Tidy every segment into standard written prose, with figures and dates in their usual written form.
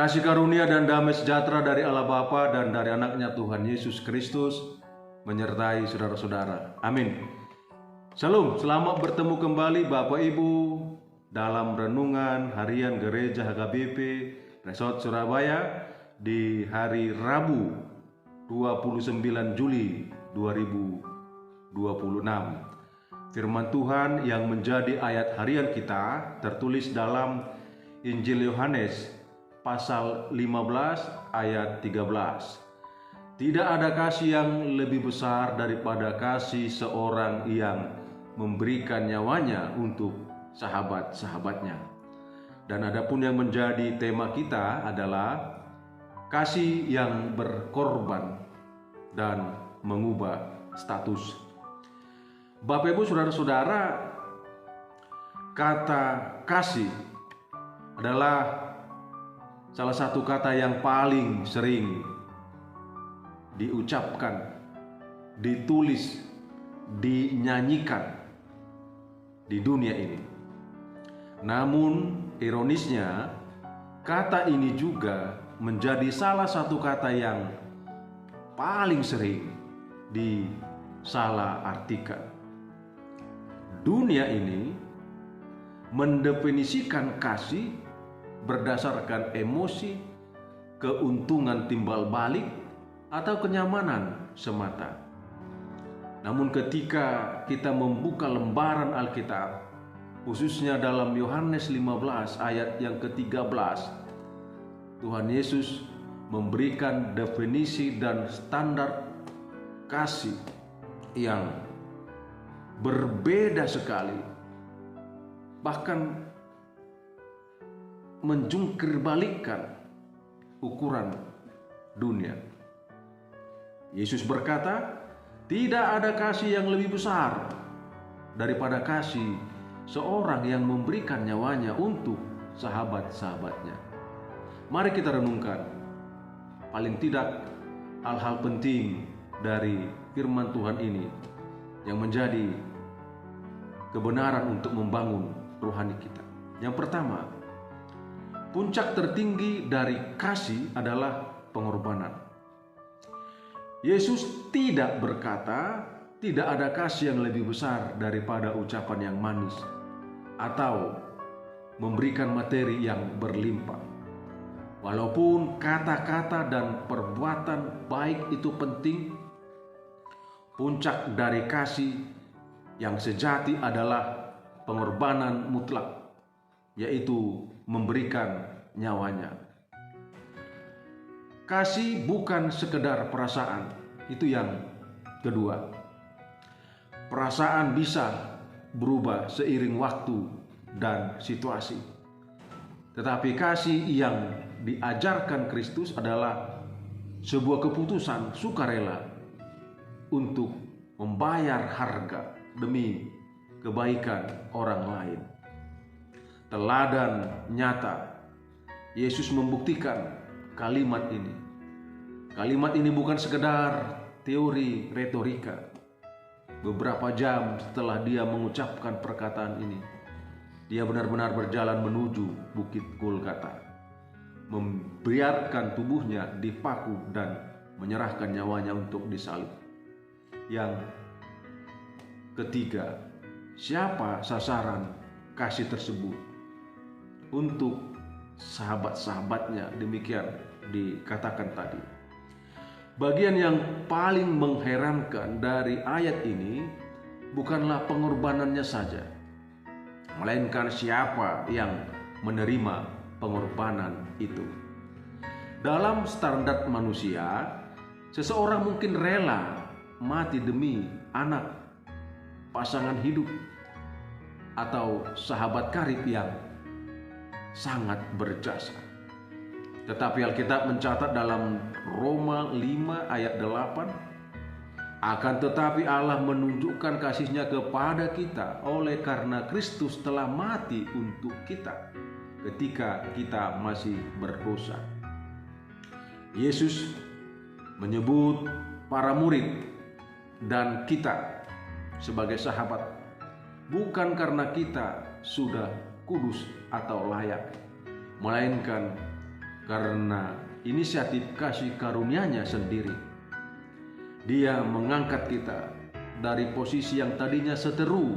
Kasih karunia dan damai sejahtera dari Allah Bapa dan dari anaknya Tuhan Yesus Kristus menyertai saudara-saudara. Amin. Shalom, selamat bertemu kembali Bapak Ibu dalam renungan harian Gereja HKBP Resort Surabaya di hari Rabu 29 Juli 2026. Firman Tuhan yang menjadi ayat harian kita tertulis dalam Injil Yohanes pasal 15 ayat 13. Tidak ada kasih yang lebih besar daripada kasih seorang yang memberikan nyawanya untuk sahabat-sahabatnya. Dan adapun yang menjadi tema kita adalah kasih yang berkorban dan mengubah status. Bapak Ibu saudara-saudara, kata kasih adalah salah satu kata yang paling sering diucapkan, ditulis, dinyanyikan di dunia ini. Namun ironisnya, kata ini juga menjadi salah satu kata yang paling sering disalahartikan. Dunia ini mendefinisikan kasih berdasarkan emosi, keuntungan timbal balik, atau kenyamanan semata. Namun ketika kita membuka lembaran Alkitab, khususnya dalam Yohanes 15 ayat yang ke-13, Tuhan Yesus memberikan definisi dan standar kasih yang berbeda sekali, bahkan menjungkirbalikkan ukuran dunia. Yesus berkata, tidak ada kasih yang lebih besar daripada kasih seorang yang memberikan nyawanya untuk sahabat-sahabatnya. Mari kita renungkan paling tidak hal-hal penting dari firman Tuhan ini yang menjadi kebenaran untuk membangun rohani kita. Yang pertama, puncak tertinggi dari kasih adalah pengorbanan. Yesus tidak berkata, tidak ada kasih yang lebih besar daripada ucapan yang manis atau memberikan materi yang berlimpah. Walaupun kata-kata dan perbuatan baik itu penting, puncak dari kasih yang sejati adalah pengorbanan mutlak, yaitu memberikan nyawanya. Kasih bukan sekedar perasaan, itu yang kedua. Perasaan bisa berubah seiring waktu dan situasi. Tetapi kasih yang diajarkan Kristus adalah sebuah keputusan sukarela untuk membayar harga demi kebaikan orang lain. Teladan nyata, Yesus membuktikan kalimat ini. Kalimat ini bukan sekedar teori retorika. Beberapa jam setelah dia mengucapkan perkataan ini, dia benar-benar berjalan menuju Bukit Golgota, membiarkan tubuhnya dipaku dan menyerahkan nyawanya untuk disalib. Yang ketiga, siapa sasaran kasih tersebut? Untuk sahabat-sahabatnya, demikian dikatakan tadi. Bagian yang paling mengherankan dari ayat ini bukanlah pengorbanannya saja, melainkan siapa yang menerima pengorbanan itu. Dalam standar manusia, seseorang mungkin rela mati demi anak, pasangan hidup, atau sahabat karib yang sangat berjasa. Tetapi Alkitab mencatat dalam Roma 5 ayat 8, akan tetapi Allah menunjukkan kasih-Nya kepada kita oleh karena Kristus telah mati untuk kita ketika kita masih berdosa. Yesus menyebut para murid dan kita sebagai sahabat bukan karena kita sudah kudus atau layak, melainkan karena inisiatif kasih karunia-Nya sendiri. Dia mengangkat kita dari posisi yang tadinya seteru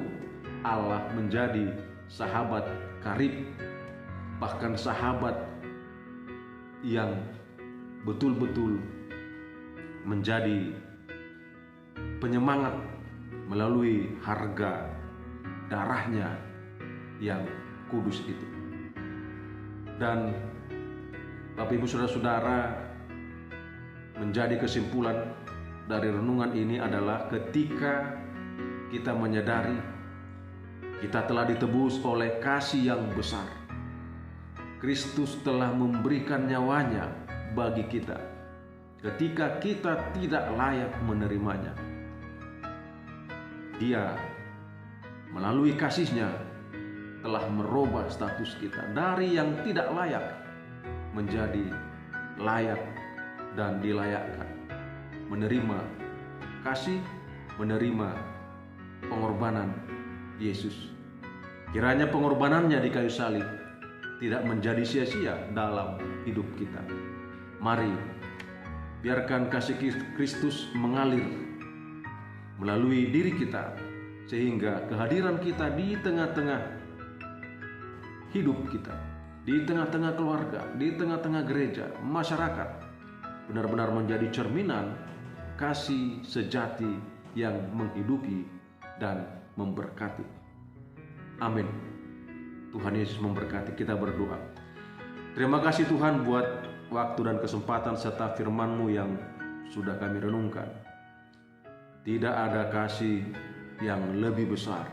Allah menjadi sahabat karib, bahkan sahabat yang betul-betul menjadi penyemangat melalui harga darahnya yang kudus itu. Dan Bapak Ibu Saudara-saudara, menjadi kesimpulan dari renungan ini adalah ketika kita menyadari kita telah ditebus oleh kasih yang besar. Kristus telah memberikan nyawanya bagi kita ketika kita tidak layak menerimanya. Dia melalui kasih-Nya telah merubah status kita dari yang tidak layak menjadi layak dan dilayakkan, menerima kasih, menerima pengorbanan Yesus. Kiranya pengorbanannya di kayu salib tidak menjadi sia-sia dalam hidup kita. Mari biarkan kasih Kristus mengalir melalui diri kita, sehingga kehadiran kita di tengah-tengah hidup kita, di tengah-tengah keluarga, di tengah-tengah gereja, masyarakat, benar-benar menjadi cerminan kasih sejati yang menghidupi dan memberkati. Amin. Tuhan Yesus memberkati. Kita berdoa. Terima kasih Tuhan buat waktu dan kesempatan serta firman-Mu yang sudah kami renungkan. Tidak ada kasih yang lebih besar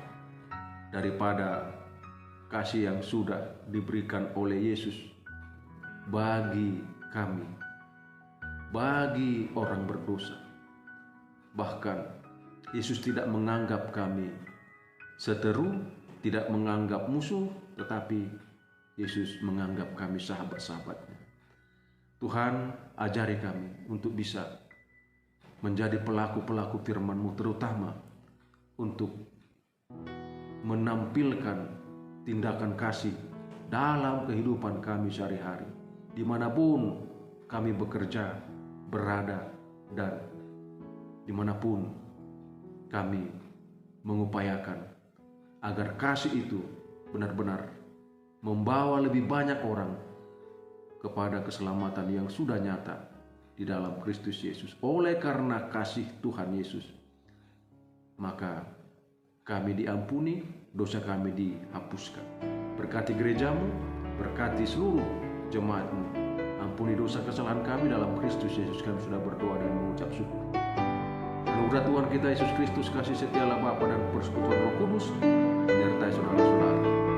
daripada kasih yang sudah diberikan oleh Yesus bagi kami, bagi orang berdosa. Bahkan Yesus tidak menganggap kami seteru, tidak menganggap musuh, tetapi Yesus menganggap kami sahabat-sahabatnya. Tuhan, ajari kami untuk bisa menjadi pelaku-pelaku firman-Mu, terutama untuk menampilkan tindakan kasih dalam kehidupan kami sehari-hari, dimanapun kami bekerja, berada, dan dimanapun kami mengupayakan agar kasih itu benar-benar membawa lebih banyak orang kepada keselamatan yang sudah nyata di dalam Kristus Yesus. Oleh karena kasih Tuhan Yesus, maka kami diampuni, dosa kami dihapuskan. Berkati gereja-Mu, berkati seluruh jemaat-Mu. Ampuni dosa kesalahan kami dalam Kristus Yesus. Kami sudah berdoa dan mengucap syukur. Anugerah Tuhan kita Yesus Kristus, kasih setia Allah Bapa dan persekutuan Roh Kudus menyertai saudara-saudara